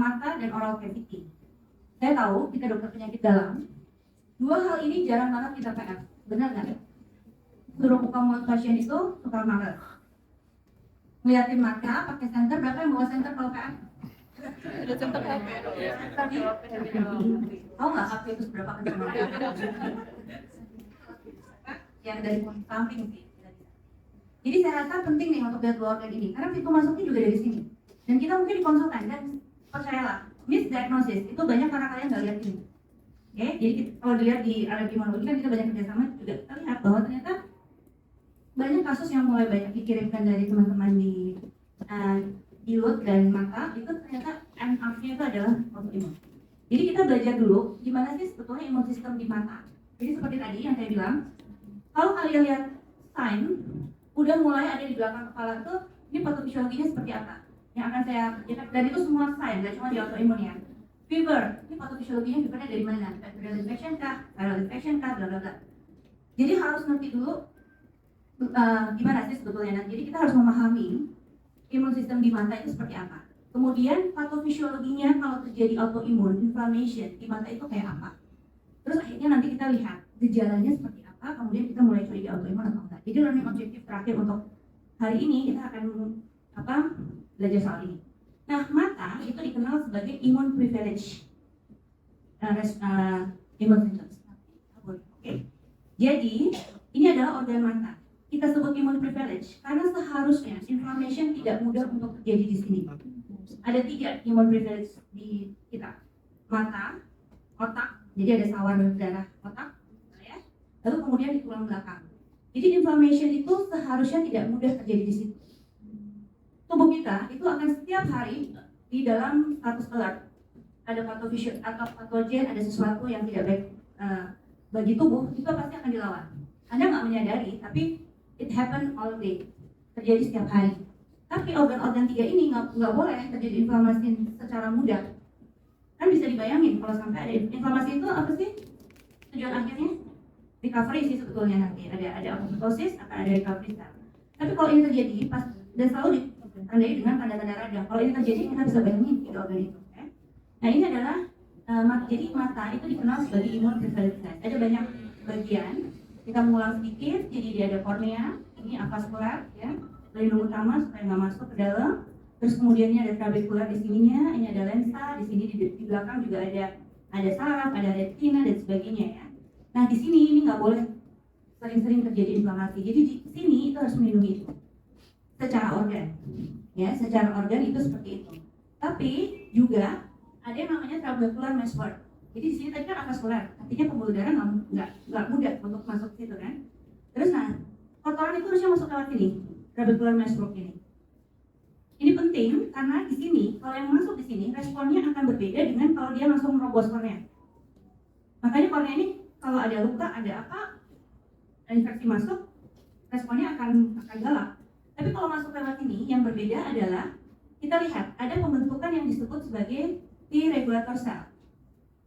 mata dan oral cavity. Saya tahu kita dokter penyakit dalam, dua hal ini jarang banget kita PF, benar nggak? Suruh buka mulut pasien itu suka males. Ngeliatin mata pakai senter, berapa yang bawa senter kalau PF? Ada center HP. Tahu nggak HP itu berapa kencang? Yang dari samping sih. Jadi saya rasa penting nih untuk lihat dua organ ini, karena pintu masuknya juga dari sini. Dan kita mungkin dikonsultan, dan percayalah, misdiagnosis itu banyak karena kalian nggak lihat ini. Oke, jadi kalau dilihat di alergi imunologi kan kita banyak kerjasama juga, kita lihat bahwa ternyata banyak kasus yang mulai banyak dikirimkan dari teman-teman di ilut dan mata, itu ternyata MRV-nya itu adalah autoimun. Jadi kita belajar dulu gimana sih sebetulnya imun sistem di mata. Jadi seperti tadi yang saya bilang, kalau kalian lihat sign udah mulai ada di belakang kepala tuh, ini patofisiologinya seperti apa yang akan saya kerjakan, dan itu semua sign, gak cuma di autoimun ya. Fever, ini patofisiologinya fevernya dari mana? Bacterial infection kah? Viral infection kah? Bla bla bla. Jadi harus ngerti dulu gimana sih sebetulnya. Nah, jadi kita harus memahami imun sistem di mata itu seperti apa. Kemudian patofisiologinya kalau terjadi autoimun, inflammation di mata itu kayak apa. Terus akhirnya nanti kita lihat gejalanya seperti apa, kemudian kita mulai curiga autoimun atau enggak. Jadi learning objektif terakhir untuk hari ini kita akan belajar soal ini. Nah, mata itu dikenal sebagai immune privilege immune symptoms. Oke. Jadi ini adalah organ mata. Kita sebut immune privilege karena seharusnya inflammation tidak mudah untuk terjadi di sini. Ada 3 immune privilege di kita: mata, otak. Jadi ada sawar darah otak, ya. Lalu kemudian di tulang belakang. Jadi inflammation itu seharusnya tidak mudah terjadi di situ. Tubuh kita itu akan setiap hari di dalam status alert. Ada patofisio atau patogen, ada sesuatu yang tidak baik bagi tubuh, itu pasti akan dilawan. Anda nggak menyadari, tapi it happen all day, terjadi setiap hari. Tapi organ-organ 3 ini nggak boleh terjadi inflamasi secara mudah. Kan bisa dibayangin kalau sampai ada inflamasi itu apa sih tujuan akhirnya? Recovery sih sebetulnya, nanti ada apoptosis, akan ada recovery sel. Tapi kalau ini terjadi pas, dan selalu ditandai dengan tanda-tanda radang. Kalau ini terjadi kita bisa bayangin 3 organ itu. Okay? Nah, ini adalah jadi mata itu dikenal sebagai immune privilege. Ada banyak bagian. Kita mengulang sedikit. Jadi dia ada kornea, ini avaskular, ya, pelindung utama supaya nggak masuk ke dalam. Terus kemudiannya ada trabekular di sininya, ini ada lensa, di sini di belakang juga ada saraf, ada retina dan sebagainya, ya. Nah, di sini ini nggak boleh sering-sering terjadi inflamasi. Jadi di sini itu harus melindungi itu secara organ, ya, secara organ itu seperti itu. Tapi juga ada yang namanya trabecular meshwork. Jadi di sini tadi kan avaskular, artinya pembuluh darah nggak mudah untuk masuk ke situ, kan. Terus nah, kotoran itu harusnya masuk lewat sini, trabecular meshwork ini. Ini penting karena di sini kalau yang masuk di sini responnya akan berbeda dengan kalau dia langsung merobos kornea. Makanya kornea ini kalau ada luka, ada apa, infeksi masuk, responnya akan galak. Tapi kalau masuk lewat ini, yang berbeda adalah kita lihat ada pembentukan yang disebut sebagai T regulator cell.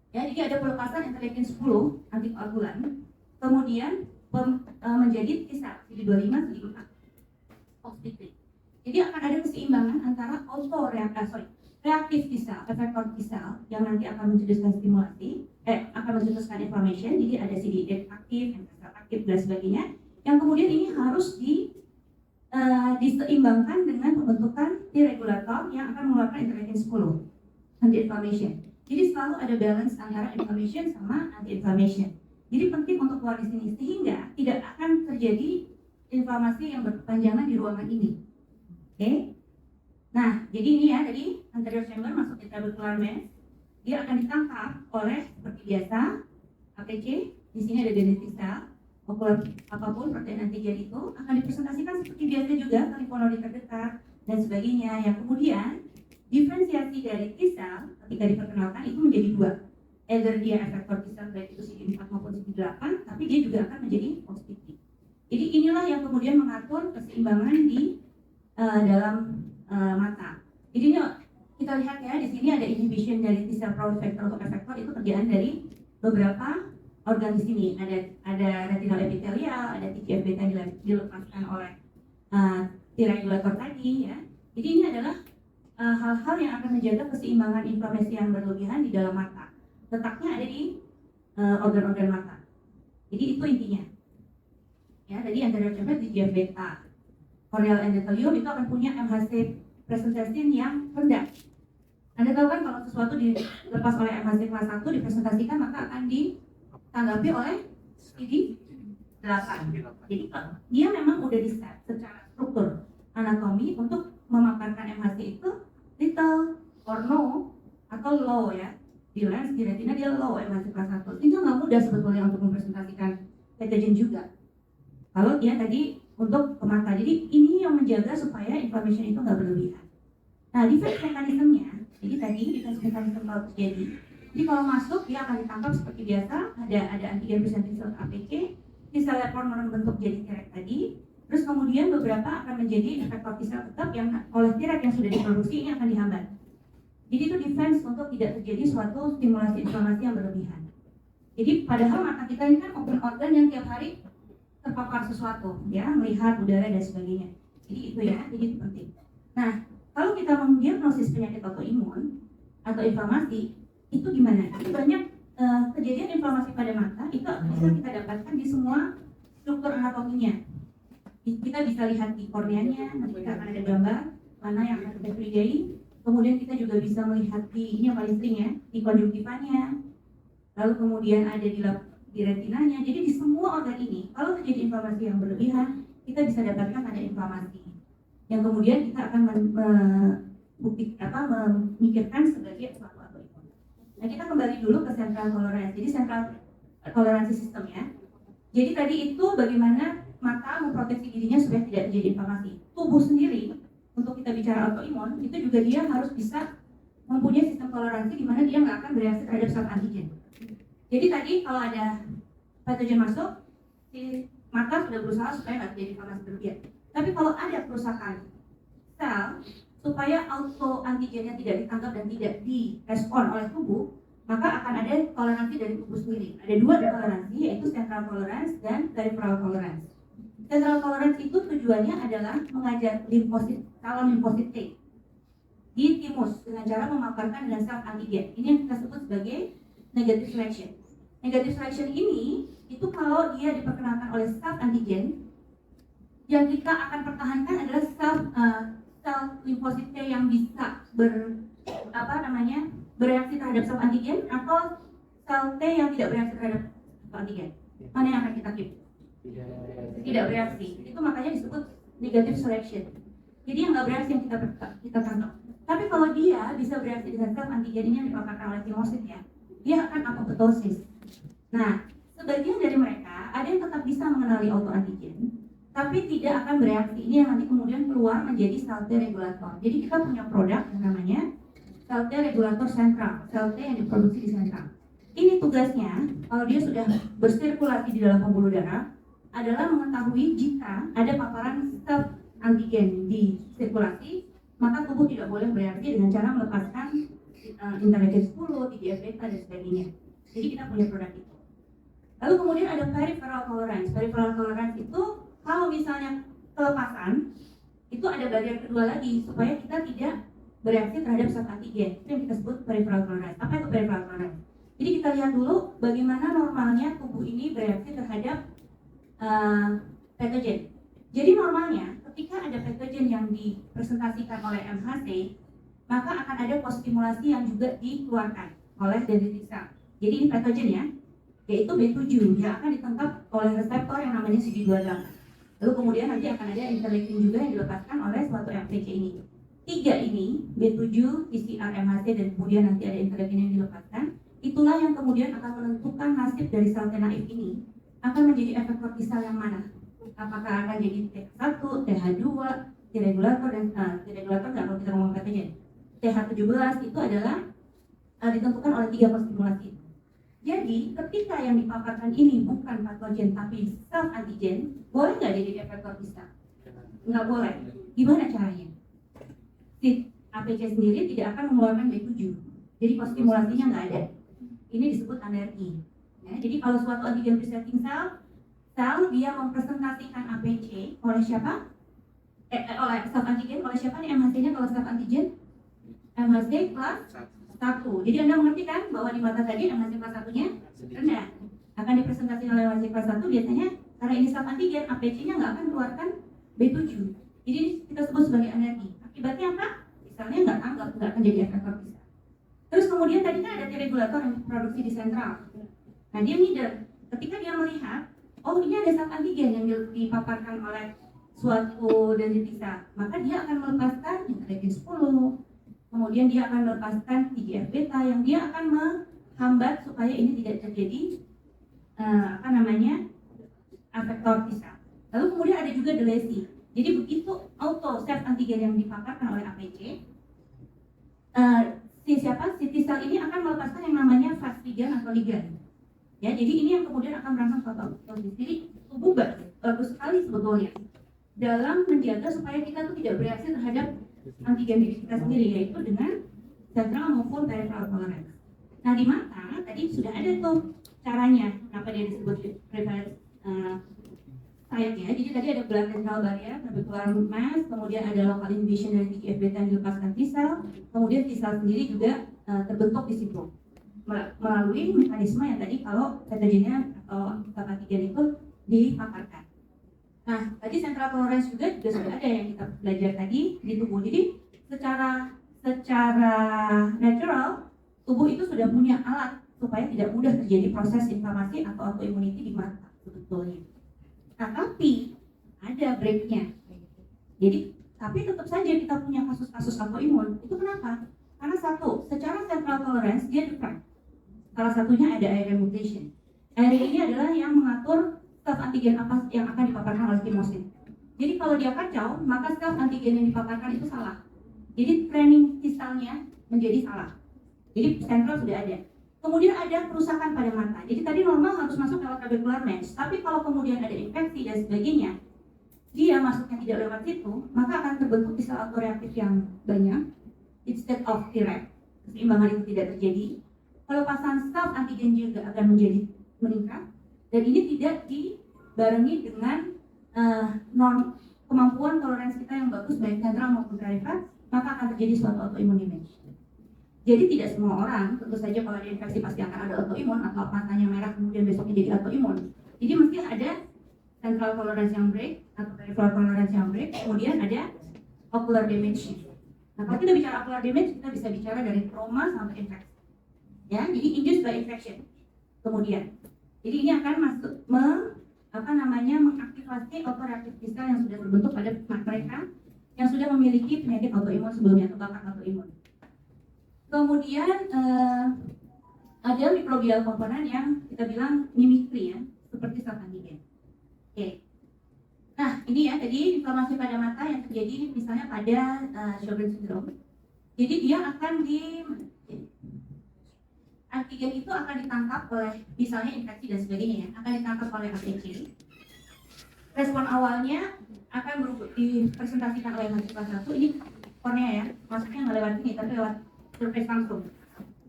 Ya, jadi ada pelepasan interleukin 10 antikoagulan, kemudian menjadi T cell CD25, CD4 positif. Jadi akan ada keseimbangan antara reaktif T cell, efektor T cell yang nanti akan mencetuskan stimulasi, akan mencetuskan inflammation. Jadi ada CD8 aktif, MSL aktif dan sebagainya. Yang kemudian ini harus diseimbangkan dengan pembentukan T regulator yang akan mengeluarkan interleukin 10 anti-inflammation. Jadi selalu ada balance antara inflammation sama anti-inflammation. Jadi penting untuk keluar di sini sehingga tidak akan terjadi inflamasi yang berkepanjangan di ruangan ini. Oke? Nah, jadi ini ya, jadi anterior chamber masuk di trabecular mesh. Dia akan ditangkap oleh seperti biasa APC. Di sini ada dendritic cell. Ocular apapun protein antigen itu akan dipresentasikan seperti biasa juga ke limfonoid terdekat dan sebagainya. Yang kemudian diferensiasi dari T cell ketika diperkenalkan itu menjadi 2. Either dia efektor T cell baik itu CD4 maupun CD8, tapi dia juga akan menjadi positif. Jadi inilah yang kemudian mengatur keseimbangan di dalam mata. Jadi ini kita lihat ya, di sini ada inhibition dari T cell proliferator atau efektor, itu kerjaan dari beberapa organ di sini. Ada retinal epithelial, ada TGF-beta dilepaskan oleh T regulator tadi, ya. Jadi ini adalah hal-hal yang akan menjaga keseimbangan inflamasi yang berlebihan di dalam mata. Letaknya ada di organ-organ mata. Jadi itu intinya. Ya, tadi anterior chamber di GF beta. Corneal endothelium itu akan punya MHC presentation yang rendah. Anda tahu kan kalau sesuatu dilepas oleh MHC kelas 1 dipresentasikan maka akan ditanggapi oleh CD8. Jadi dia memang udah di-set secara struktur anatomi untuk memaparkan MHC itu little or no atau low ya. Di lens, di retina dia low MHC kelas 1. Itu nggak mudah sebetulnya untuk mempresentasikan petogen juga. Kalau dia tadi untuk ke mata, jadi ini yang menjaga supaya inflammation itu nggak berlebihan. Nah, defense mekanismenya, jadi tadi defense mekanisme kalau terjadi, jadi kalau masuk dia akan ditangkap seperti biasa, ada antigen presenting cell APC, T-cell responder membentuk jadi Treg tadi, terus kemudian beberapa akan menjadi efektor T-cell tetap yang oleh Treg yang sudah diproduksi ini akan dihambat. Jadi itu defense untuk tidak terjadi suatu stimulasi inflamasi yang berlebihan. Jadi padahal mata kita ini kan open organ yang tiap hari terpapar sesuatu, ya, melihat udara dan sebagainya. Jadi itu ya, jadi itu penting. Nah, kalau kita mendiagnosis penyakit autoimun atau inflamasi, itu gimana? Itu banyak kejadian inflamasi pada mata itu bisa kita dapatkan di semua struktur anatominya. Kita bisa lihat di korneanya, nanti kita akan ada gambar mana yang akan kita curigai. Kemudian kita juga bisa melihat di, ini yang paling sering ya, di konjungtivanya. Lalu kemudian ada di retinanya. Jadi di semua organ ini, kalau terjadi inflamasi yang berlebihan, kita bisa dapatkan ada inflamasi. Yang kemudian kita akan memikirkan sebagai suatu autoimun. Nah, kita kembali dulu ke central tolerance. Jadi central toleransi sistem ya. Jadi tadi itu bagaimana mata memproteksi dirinya supaya tidak terjadi inflamasi. Tubuh sendiri untuk kita bicara autoimun itu juga dia harus bisa mempunyai sistem toleransi di mana dia nggak akan bereaksi terhadap self antigen. Jadi tadi kalau ada patogen masuk, si mata sudah berusaha supaya nggak terjadi inflamasi berlebihan. Tapi kalau ada kerusakan sel supaya auto antigennya tidak ditangkap dan tidak direspon oleh tubuh, maka akan ada toleransi dari tubuh sendiri. Ada dua toleransi, yaitu central tolerance dan peripheral tolerance. Central tolerance itu tujuannya adalah mengajar limfosit, calon limfosit T di timus dengan cara memaparkan dengan self antigen. Ini yang kita sebut sebagai negative selection. Negative selection ini itu kalau dia diperkenalkan oleh self antigen, yang kita akan pertahankan adalah sel limfosit T yang bisa bereaksi terhadap self antigen atau sel T yang tidak bereaksi terhadap self antigen. Mana yang akan kita keep? Tidak bereaksi. Itu makanya disebut negative selection. Jadi yang nggak bereaksi yang kita tangkap. Tapi kalau dia bisa bereaksi dengan self antigen ini yang dipaparkan oleh timosit ya, dia akan apoptosis. Nah, sebagian dari mereka ada yang tetap bisa mengenali autoantigen, tapi tidak akan bereaksi. Ini yang nanti kemudian keluar menjadi sel T regulator. Jadi kita punya produk yang namanya sel T regulator sentral, sel T yang diproduksi di sentral. Ini tugasnya, kalau dia sudah bersirkulasi di dalam pembuluh darah, adalah mengetahui jika ada paparan self antigen di sirkulasi, maka tubuh tidak boleh bereaksi dengan cara melepaskan interleukin 10, TGF-beta dan sebagainya. Jadi kita punya produk itu. Lalu kemudian ada peripheral tolerance. Peripheral tolerance itu kalau misalnya kelepasan, itu ada barrier kedua lagi supaya kita tidak bereaksi terhadap self antigen. Itu yang kita sebut peripheral tolerance. Apa itu peripheral tolerance? Jadi kita lihat dulu bagaimana normalnya tubuh ini bereaksi terhadap patogen. Jadi normalnya ketika ada patogen yang dipresentasikan oleh MHC, maka akan ada kostimulasi yang juga dikeluarkan oleh dendritic cell. Jadi ini patogen ya, yaitu B7 yang akan ditangkap oleh reseptor yang namanya CD28. Lalu kemudian nanti akan ada interleukin juga yang dilepaskan oleh suatu MPC ini. Tiga ini, B7, TCR, MHC, dan kemudian nanti ada interleukin yang dilepaskan. Itulah yang kemudian akan menentukan nasib dari sel T naif ini akan menjadi efektor T-cell yang mana. Apakah akan jadi TH1, TH2, T regulator dan T regulator nggak kalau kita ngomong patogen. TH17 itu adalah ditentukan oleh tiga kostimulasi. Jadi ketika yang dipaparkan ini bukan patogen tapi self antigen, boleh nggak jadi efektor T-cell? Nggak boleh. Gimana caranya? Si APC sendiri tidak akan mengeluarkan B7. Jadi kostimulasinya nggak ada. Ini disebut anergi. Ya, jadi kalau suatu antigen presenting cell dia mempresentasikan APC oleh siapa? Oleh self antigen oleh siapa nih MHC-nya kalau self antigen? MHC kelas 1. Jadi Anda mengerti kan bahwa di mata tadi MHC kelas 1-nya rendah. Akan dipresentasikan oleh MHC kelas 1 biasanya karena ini self antigen, APC-nya nggak akan keluarkan B7. Jadi ini kita sebut sebagai anergi. Akibatnya apa? Misalnya nggak tanggap, nggak akan jadi efektor T-cell. Terus kemudian tadi kan ada T-regulator yang produksi di sentral. Nah dia middle. Ketika dia melihat, oh ini ada self antigen yang dipaparkan oleh suatu dendrit T-cell, maka dia akan melepaskan interleukin 10. Kemudian dia akan melepaskan TGF beta yang dia akan menghambat supaya ini tidak terjadi efektor T-cell. Lalu kemudian ada juga delesi. Jadi begitu auto self antigen yang dipaparkan oleh APC, si T-cell ini akan melepaskan yang namanya fast ligand atau ligand. Ya, jadi ini yang kemudian akan merangsang suatu autophagy. Jadi tubuh bagus sekali sebetulnya dalam menjaga supaya kita tuh tidak bereaksi terhadap antigen diri kita sendiri, yaitu dengan central maupun peripheral tolerance. Nah di mata tadi sudah ada tuh caranya kenapa dia disebut prevalence site ya. Jadi tadi ada blood central barrier, trabecular mass, kemudian ada local inhibition dari TGF beta yang dilepaskan T-cell, kemudian T-cell sendiri juga terbentuk di situ melalui mekanisme yang tadi kalau patogennya atau antigen itu dipaparkan. Nah, tadi central tolerance juga sudah ada yang kita belajar tadi di tubuh. Jadi secara natural tubuh itu sudah punya alat supaya tidak mudah terjadi proses inflamasi atau autoimmunity di mata sebetulnya. Nah, tapi ada breaknya. Jadi, tapi tetap saja kita punya kasus-kasus autoimun. Itu kenapa? Karena satu, secara central tolerance dia different. Salah satunya ada ARIA mutation. ARIA ini adalah yang mengatur self antigen apa yang akan dipaparkan oleh timosin. Jadi kalau dia kacau, maka self antigen yang dipaparkan itu salah. Jadi training T-cell-nya menjadi salah. Jadi sentral sudah ada. Kemudian ada kerusakan pada mata. Jadi tadi normal harus masuk lewat trabecular mass. Tapi kalau kemudian ada infeksi dan sebagainya, dia masuknya tidak lewat situ, maka akan terbentuk T-cell autoreaktif yang banyak instead of T-reg. Keseimbangan itu tidak terjadi. Pelepasan self antigen juga akan menjadi meningkat. Dan ini tidak dibarengi dengan kemampuan toleransi kita yang bagus baik sentral maupun peripheral, maka akan terjadi suatu autoimun damage. Jadi tidak semua orang, tentu saja kalau ada infeksi pasti akan ada autoimun atau matanya merah kemudian besoknya jadi autoimun. Jadi mesti ada central tolerance yang break atau peripheral tolerance yang break, kemudian ada ocular damage. Nah kalau kita bicara ocular damage, kita bisa bicara dari trauma sampai infeksi. Ya, jadi induced by infection. Kemudian jadi ini akan masuk mengaktifasi autoreaktif T-cell yang sudah terbentuk pada mereka yang sudah memiliki penyakit autoimun sebelumnya atau bakat autoimun. Kemudian ada mikrobial komponen yang kita bilang mimikri ya, seperti self antigen. Oke. Nah ini ya tadi inflamasi pada mata yang terjadi misalnya pada Sjogren syndrome. Jadi dia akan antigen itu akan ditangkap oleh misalnya infeksi dan sebagainya, akan ditangkap oleh APC. Respon awalnya akan dipresentasikan oleh mahasiswa 1. Ini kornea ya, maksudnya nggak lewat ini tapi lewat surface langsung.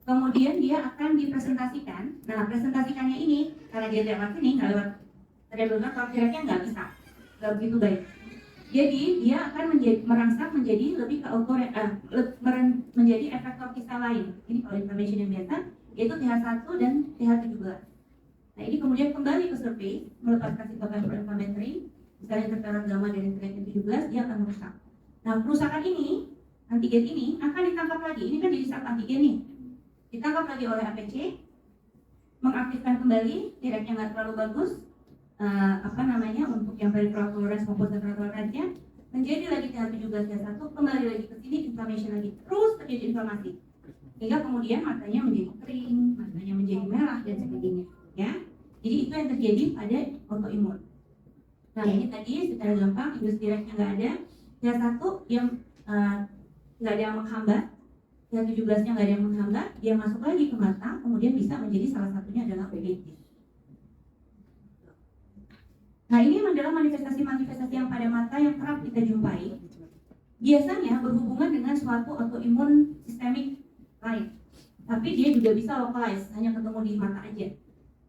Kemudian dia akan dipresentasikan. Nah presentasikannya ini karena dia lewat sini nggak lewat trabecular cortex-nya nggak bisa, nggak begitu baik. Jadi dia akan merangsang menjadi lebih ke menjadi efektor T-cell lain. Ini kalau inflammation yang biasa, yaitu TH1 dan TH17. Nah ini kemudian kembali ke survei, melepaskan sitokin pro-inflammatory, misalnya interferon gamma dan interleukin 17, dia akan merusak. Nah kerusakan ini, antigen ini akan ditangkap lagi. Ini kan jadi self antigen nih, ditangkap lagi oleh APC, mengaktifkan kembali, T-regnya nggak terlalu bagus, untuk yang peripheral tolerance maupun central tolerance-nya menjadi lagi TH17 TH1, kembali lagi ke sini, inflammation lagi, terus terjadi inflamasi hingga kemudian matanya menjadi kering, matanya menjadi merah dan sebagainya ya. Jadi itu yang terjadi pada autoimun. Nah ini tadi secara gampang industri T-regnya nggak ada, TH1 yang nggak ada yang menghambat, TH17-nya nggak ada yang menghambat, dia masuk lagi ke mata, kemudian bisa menjadi salah satunya adalah PGT. Nah ini adalah manifestasi-manifestasi yang pada mata yang kerap kita jumpai. Biasanya berhubungan dengan suatu autoimun sistemik lain. Tapi dia juga bisa localized, hanya ketemu di mata aja.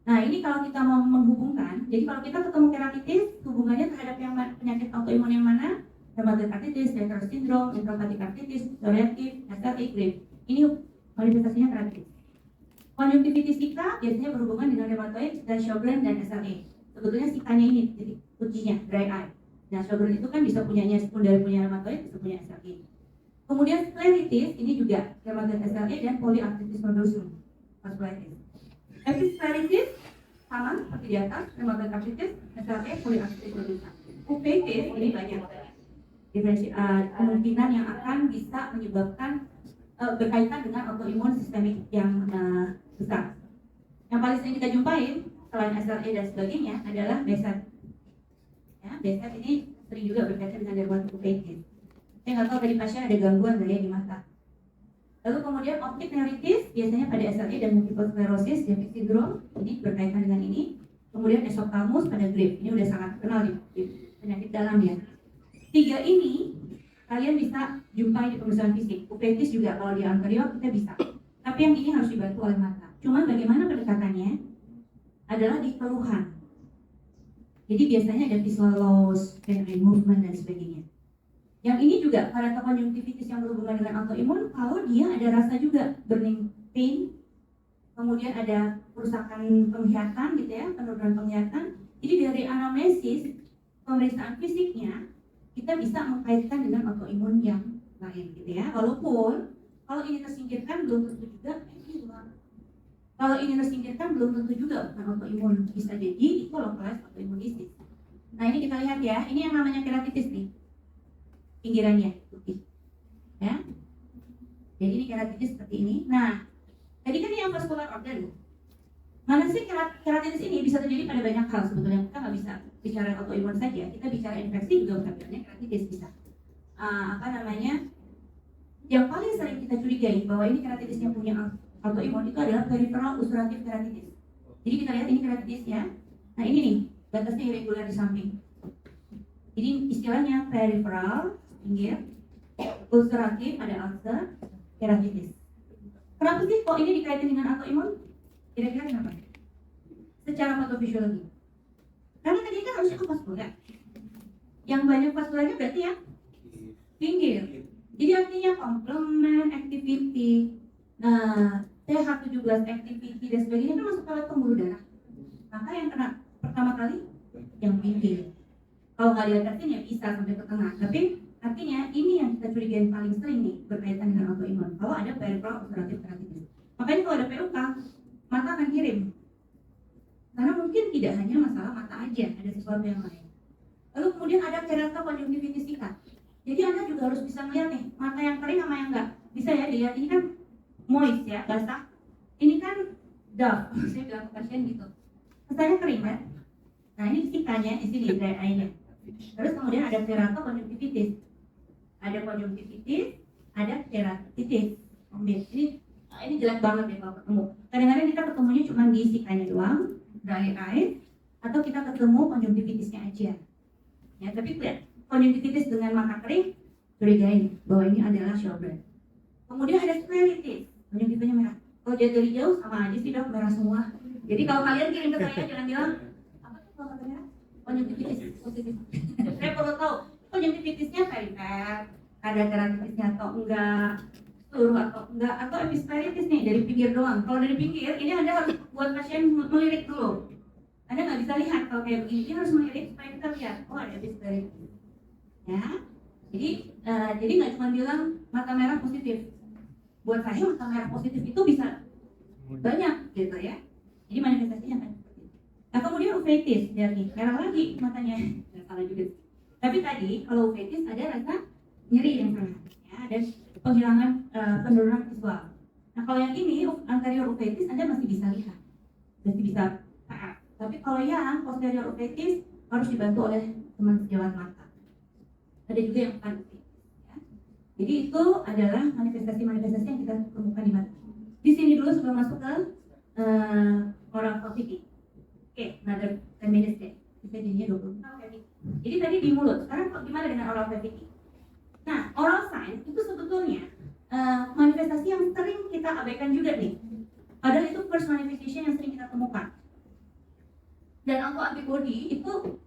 Nah ini kalau kita mau menghubungkan, jadi kalau kita ketemu keratitis, hubungannya terhadap yang penyakit autoimun yang mana? rheumatoid arthritis, Necker syndrome, intrahepatic arthritis, psoriasis, SLE, Graves. Ini manifestasinya keratitis. Konjungtivitis Zika biasanya berhubungan dengan rheumatoid dan Sjogren dan SLE. Sebetulnya Zikanya ini jadi kuncinya, dry eye. Nah, Sjogren itu kan bisa punyanya sekundari punya rheumatoid, bisa punya SLE. Kemudian skleritis ini juga rheumatoid SLE dan polyarthritis nodosus vasculitis. Episcleritis sama seperti di atas, rheumatoid arthritis, SLE, polyarthritis nodosus. UPT ini banyak kemungkinan yang akan bisa menyebabkan berkaitan dengan autoimun sistemik yang besar. Yang paling sering kita jumpain selain SLE dan sebagainya adalah BSEP. Ya, BSEP ini sering juga berkaitan dengan dermatitis. Saya nggak tahu tadi pasien ada gangguan nggak ya di mata. Lalu kemudian optik neuritis biasanya pada SLE dan multiple sclerosis, David syndrome ini berkaitan dengan ini. Kemudian esophagus pada Graves, ini udah sangat terkenal di penyakit dalam ya. 3 ini kalian bisa jumpai di pemeriksaan fisik. Uvetis juga kalau di anterior kita bisa. Tapi yang ini harus dibantu oleh mata. Cuman bagaimana pendekatannya adalah di keluhan. Jadi biasanya ada visual loss, hand eye movement dan sebagainya. Yang ini juga pada konjungtivitis yang berhubungan dengan autoimun, kalau dia ada rasa juga burning pain, kemudian ada kerusakan penglihatan gitu ya, penurunan penglihatan. Jadi dari anamnesis pemeriksaan fisiknya kita bisa mengkaitkan dengan autoimun yang lain gitu ya. Walaupun kalau ini tersingkirkan belum tentu juga kalau ini tersingkirkan belum tentu juga bukan autoimun, bisa jadi itu localized autoimmune disease. Nah ini kita lihat ya, ini yang namanya keratitis nih, pinggirannya putih ya. Jadi ini keratitis seperti ini. Nah tadi kan yang vascular organ, mana sih keratitis ini bisa terjadi pada banyak hal sebetulnya. Kita nggak bisa bicara autoimun saja, kita bicara infeksi juga bisa keratitis bisa. Yang paling sering kita curigai bahwa ini keratitisnya punya autoimun itu adalah peripheral ulcerative keratitis. Jadi kita lihat ini keratitis ya. Nah ini nih batasnya irregular di samping. Jadi istilahnya peripheral pinggir, ulcerative ada ulcer, keratitis. Kenapa sih kok ini dikaitin dengan autoimun? Kira-kira kenapa? Secara patofisiologi. Karena tadi kan harusnya ke vaskular. Yang banyak vaskularnya berarti ya pinggir. Jadi artinya complement activity, TH17 activity dan sebagainya itu masuk ke pembuluh darah. Maka yang kena pertama kali yang pinggir. Kalau nggak di atasnya ya bisa sampai ke tengah. Tapi artinya ini yang kita curigain paling sering nih berkaitan dengan autoimun. Kalau ada peripheral ulcerative keratitis. Makanya kalau ada PUK, mata akan kirim. Karena mungkin tidak hanya masalah mata aja, ada sesuatu yang lain. Lalu kemudian ada keratokonjungtivitis Zika. Jadi Anda juga harus bisa melihat nih, mata yang kering sama yang enggak. Bisa ya dilihat, ini kan moist ya, basah. Ini kan dull, saya bilang ke pasien gitu. Kesannya kering kan? Nah ini Zikanya, di sini dry eye-nya. Terus kemudian ada keratokonjungtivitis. Ada konjungtivitis, ada keratitis. Ini jelek banget ya kalau ketemu. Kadang-kadang kita ketemunya cuma di Zikanya doang, dry eye, atau kita ketemu konjungtivitisnya aja. Ya, tapi lihat konjungtivitis dengan mata kering, curigain bahwa ini adalah Sjogren. Kemudian ada skleritis, konjungtivitisnya merah. Kalau dia dari jauh sama aja sih dok, merah semua. Jadi kalau kalian kirim ke saya jangan bilang apa tuh kalau kata merah? Konjungtivitis positif. Saya perlu tahu konjungtivitisnya perifer, ada keratitisnya atau enggak, seluruh atau enggak, atau episcleritis nih dari pinggir doang. Kalau dari pinggir, ini Anda harus buat pasien melirik dulu. Anda nggak bisa lihat kalau kayak begini, ini harus melirik supaya kita lihat, oh ada episcleritis. Ya, jadi nggak cuma bilang mata merah positif. Buat saya mata merah positif itu bisa banyak gitu ya. Jadi manifestasinya kan seperti itu. Nah kemudian uveitis, jadi merah lagi matanya, nggak salah juga. Tapi tadi kalau uveitis ada rasa nyeri yang sangat, ya, dan penghilangan penurunan visual. Nah kalau yang ini anterior uveitis Anda masih bisa lihat, masih bisa PA. Tapi kalau yang posterior uveitis harus dibantu oleh teman sejawat mata. Ada juga yang bukan uveitis. Ya. Jadi itu adalah manifestasi-manifestasi yang kita temukan di mata. Di sini dulu sebelum masuk ke oral cavity. Oke, another 10 minutes deh. Bisa jadinya 20. Jadi tadi di mulut. Sekarang gimana dengan oral cavity? Nah, oral sign itu sebetulnya manifestasi yang sering kita abaikan juga nih. Padahal itu first manifestation yang sering kita temukan. Dan autoantibody itu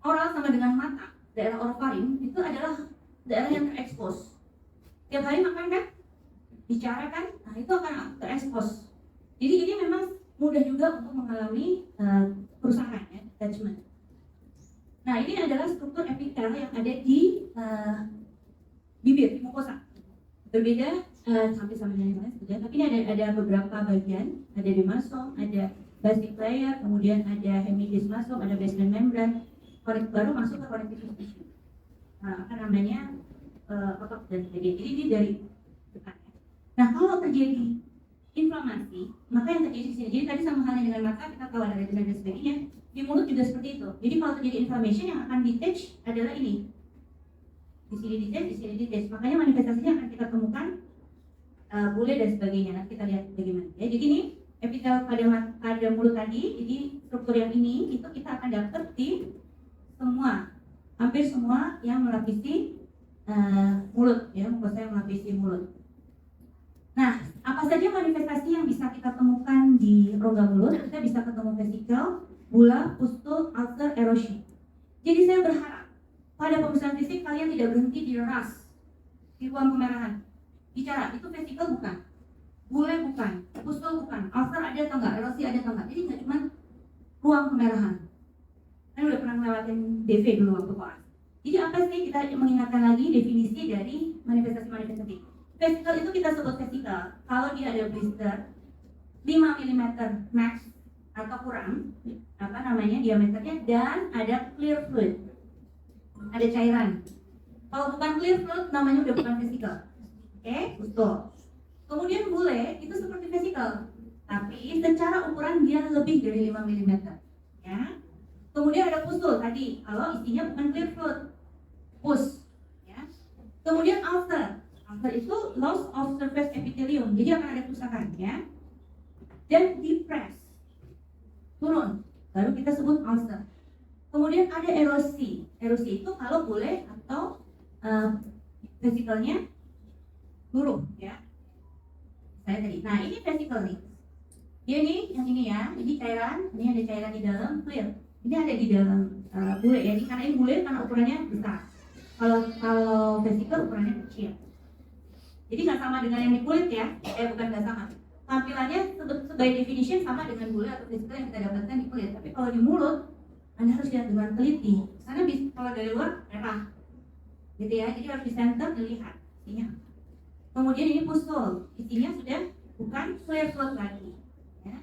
oral sama dengan mata. daerah orofaring itu adalah daerah yang terekspos. Tiap hari makan kan, bicara kan, nah itu akan terekspos. Jadi ini memang mudah juga untuk mengalami kerusakan ya, attachment. Nah ini adalah struktur epitel yang ada di bibir, di mukosa. Berbeda sampai sama dengan yang lain, tapi ini ada beberapa bagian, ada dermasome, ada basic layer, kemudian ada hemidesmasome, ada basement membrane, baru masuk ke connective tissue. Apa namanya otot dan sebagainya. Jadi ini dari depan. Nah kalau terjadi inflamasi, maka yang terjadi di sini. Jadi tadi sama halnya dengan mata, kita tahu ada retina dan sebagainya. Di mulut juga seperti itu. Jadi kalau terjadi inflammation yang akan detach adalah ini. Di sini detach, di sini detach. Makanya manifestasinya akan kita temukan bule dan sebagainya. Nanti kita lihat bagaimana. Ya, jadi ini epitel pada mulut tadi. Jadi struktur yang ini itu kita akan dapat di semua, hampir semua yang melapisi mulut, ya, mukosa yang melapisi mulut. Nah, apa saja manifestasi yang bisa kita temukan di rongga mulut? Kita bisa ketemu vesikel, bula, pustul, ulcer, erosi. Jadi saya berharap pada pemeriksaan fisik kalian tidak berhenti di ras, di ruang kemerahan. Bicara, itu vesikel bukan, bule bukan, pustul bukan, ulcer ada atau enggak, erosi ada atau enggak. Jadi nggak cuma ruang kemerahan. Saya udah pernah ngelewatin DV dulu waktu koas. Jadi apa sih, kita mengingatkan lagi definisi dari manifestasi-manifestasi. Vesikel itu kita sebut vesikel kalau dia ada blister 5 mm max atau kurang, apa namanya, diameternya, dan ada clear fluid, ada cairan. Kalau bukan clear fluid namanya udah bukan vesikel. Oke, betul. Kemudian bule itu seperti vesikel, tapi secara ukuran dia lebih dari 5 mm. Ya. Kemudian ada pustul tadi, kalau isinya bukan clear fluid, pus. Ya. Kemudian ulcer. Ulcer itu loss of surface epithelium, jadi akan ada kerusakan, ya. Dan depress, turun, baru kita sebut ulcer. Kemudian ada erosi. Erosi itu kalau bule atau vesikelnya luruh, ya. Saya tadi. Nah ini vesikel nih. Dia nih, yang ini ya. Ini cairan. Ini ada cairan di dalam, clear. Ini ada di dalam bule ya. Ini karena ini bule karena ukurannya besar. Kalau vesikel ukurannya kecil. Jadi nggak sama dengan yang di kulit ya. Bukan nggak sama. Tampilannya sebagai definition sama dengan bule atau vesikel yang kita dapatkan di kulit. Tapi kalau di mulut, Anda harus lihat dengan teliti. Karena kalau dari luar merah, gitu ya. Jadi harus di center dilihat isinya. Kemudian ini pustul, isinya sudah bukan clear fluid lagi. Ya.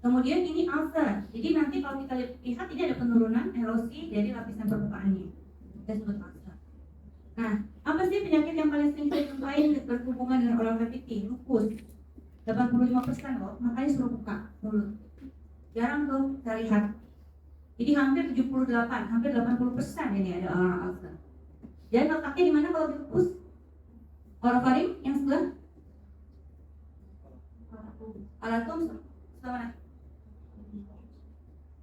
Kemudian ini ulcer. Jadi nanti kalau kita lihat ini ada penurunan erosi dari lapisan permukaannya. Kita sebut ulcer. Nah, apa sih penyakit yang paling sering saya jumpain berhubungan dengan oral cavity? Lupus. 85% loh, makanya suruh buka mulut. Jarang tuh kita lihat. Jadi hampir 78, hampir 80% ini ada oral ulcer. Dan letaknya di mana kalau di lupus? Orofaring yang sebelah? Palatum sebelah mana?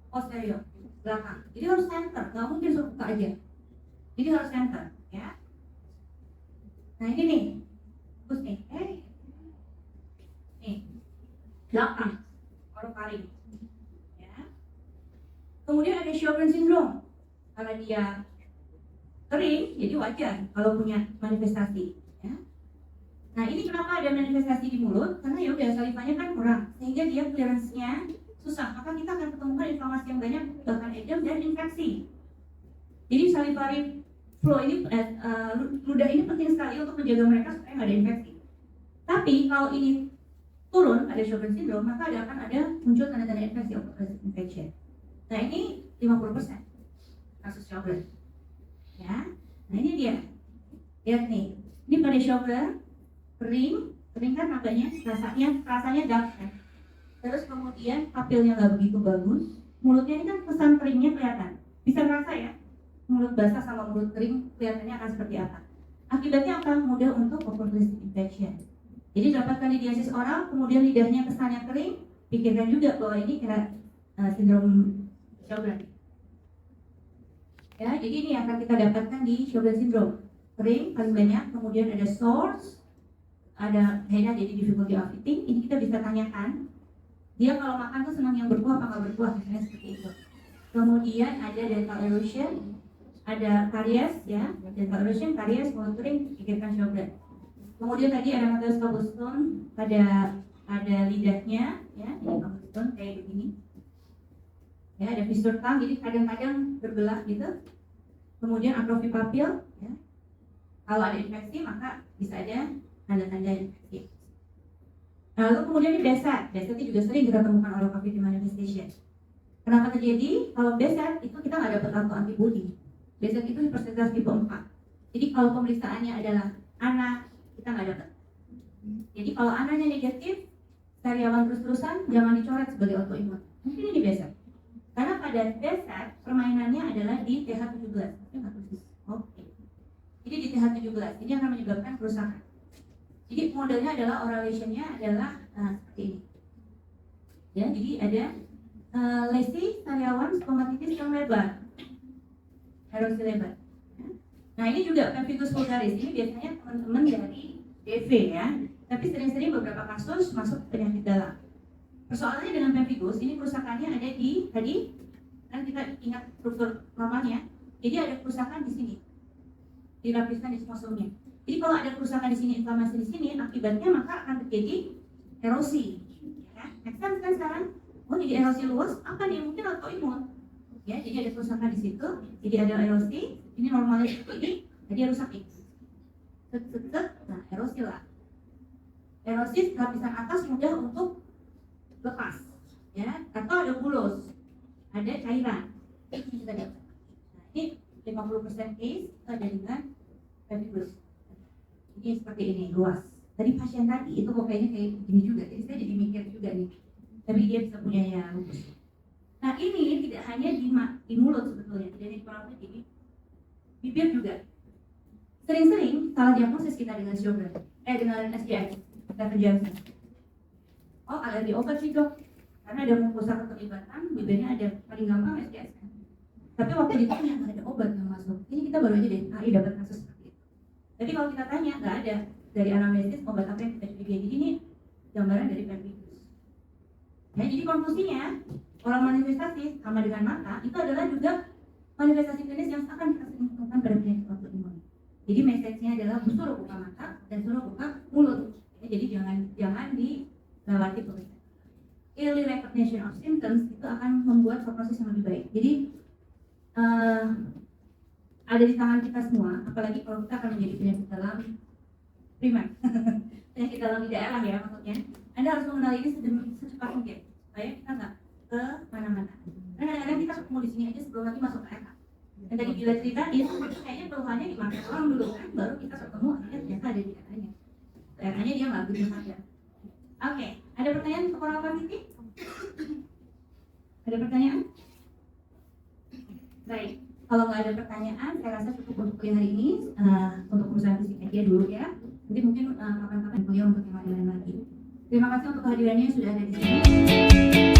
Posterior, belakang. Jadi harus center, nggak mungkin suruh buka aja. Jadi harus center, ya. Nah ini nih, terus nih, nih, belakang, orofaring, ya. Kemudian ada Sjogren syndrome, karena dia kering, jadi wajar kalau punya manifestasi, ya. Nah ini kenapa ada manifestasi di mulut? Karena ya udah salivanya kan kurang, sehingga dia clearance-nya susah. Maka kita akan ketemukan inflamasi yang banyak, bahkan edem dan infeksi. Jadi salivary flow ini, ludah ini penting sekali untuk menjaga mereka supaya nggak ada infeksi. Tapi kalau ini turun, ada Sjogren syndrome, maka akan ada muncul tanda-tanda infeksi, opportunistic infection. Nah ini 50% kasus Sjogren. Ya, nah ini dia. Lihat nih, ini pada Sjogren, kering kan nampaknya, rasanya dark kan. Terus kemudian papilnya nggak begitu bagus, mulutnya ini kan kesan keringnya kelihatan. Bisa merasa ya, mulut basah sama mulut kering kelihatannya akan seperti apa. Akibatnya apa? Mudah untuk opportunistic infection. Jadi dapat kandidiasis oral, kemudian lidahnya kesannya kering, pikirkan juga bahwa ini kira sindrom Sjogren. Ya, jadi ini akan kita dapatkan di Sjogren syndrome. Kering paling banyak, kemudian ada sores, ada henna jadi difficulty of eating. Ini kita bisa tanyakan, dia kalau makan tuh senang yang berkuah apa nggak berkuah, misalnya seperti itu. Kemudian ada dental erosion, ada karies ya, dental erosion, karies, monitoring, pikirkan Sjogren. Kemudian tadi ada Matthews cobblestone, ada lidahnya ya, ini cobblestone kayak begini. Ya, ada fissure tongue, jadi kadang-kadang berbelah gitu. Kemudian atrofi papil ya. Kalau ada infeksi maka bisa ada tanda-tanda infeksi. Lalu kemudian ini BSAT itu juga sering kita temukan oral cavity manifestation. Kenapa terjadi? Kalau BSAT itu kita nggak dapat autoantibody. BSAT itu hipersensitif tipe 4. Jadi kalau pemeriksaannya adalah anak, kita nggak dapat. Jadi kalau anaknya negatif, sariawan terus-terusan, jangan dicoret sebagai autoimun. Mungkin ini BSAT. Karena pada BSAT permainannya adalah di TH17. Oke. Jadi di TH17 ini akan menyebabkan kerusakan. Jadi modelnya adalah oral lesionnya adalah seperti ini. Ya, jadi ada lesi sariawan stomatitis yang lebar, erosi lebar. Ya. Nah ini juga pemphigus vulgaris. Ini biasanya teman-teman dari DV ya. Tapi sering-sering beberapa kasus masuk penyakit dalam. Persoalannya dengan pemphigus ini kerusakannya ada di tadi kan kita ingat struktur normalnya. Jadi ada kerusakan di sini. Dilapiskan di sposumnya. Jadi kalau ada kerusakan di sini, inflamasi di sini, akibatnya maka akan terjadi erosi. Ya, make sense kan sekarang? Oh jadi erosi luas, apa nih? Mungkin autoimun. Ya, jadi ada kerusakan di situ, jadi ada erosi. Ini normalnya seperti ini, jadi rusak ini. Nah erosi lah. Erosi lapisan atas mudah untuk lepas, ya. Atau ada bulos, ada cairan. Ini kita dapat. Nah, ini 50% case ada dengan pemphigus. Ini seperti ini, luas. Tadi pasien tadi itu kok kayaknya kayak gini juga, jadi saya jadi mikir juga nih. Tapi dia bisa punya ya lupus. Nah ini tidak hanya di mulut sebetulnya, tidak hanya di kepala ini, bibir juga. Sering-sering salah diagnosis kita dengan Sjogren, dengan SJS, Stephen Johnson. Oh alergi obat sih dok, karena ada mukosa keterlibatan, bibirnya ada paling gampang SJS. Tapi waktu ditanya nggak ada obat yang masuk. Ini kita baru aja deh AI dapat kasus seperti itu. Jadi kalau kita tanya nggak ada dari anamnesis obat apa yang kita curigai. Jadi ini gambaran dari pemphigus. Ya, jadi konklusinya oral manifestasi sama dengan mata itu adalah juga manifestasi klinis yang akan kita temukan pada penyakit autoimun. Jadi message-nya adalah suruh buka mata dan suruh buka mulut. Ya, jadi jangan dilewati pemeriksaan. Early recognition of symptoms itu akan membuat prognosis yang lebih baik. Jadi ada di tangan kita semua, apalagi kalau kita akan menjadi penyakit dalam primer, penyakit dalam di daerah ya maksudnya. Anda harus mengenali ini secepat mungkin, supaya kita nggak ke mana-mana. Karena kadang-kadang kita ketemu di sini aja sebelum nanti masuk ke RH. Dan tadi bila ceritain, kayaknya keluhannya di mata orang dulu kan, baru kita ketemu akhirnya ternyata ada di RH-nya. RH-nya dia nggak begitu saja. Oke, ada pertanyaan untuk oral cavity? Ada pertanyaan? Baik, kalau nggak ada pertanyaan, saya rasa cukup untuk kuliah hari ini. Untuk perusahaan fisik aja dulu ya. Nanti mungkin kapan-kapan kuliah untuk yang lain-lain lagi. Terima kasih untuk kehadirannya sudah ada di sini.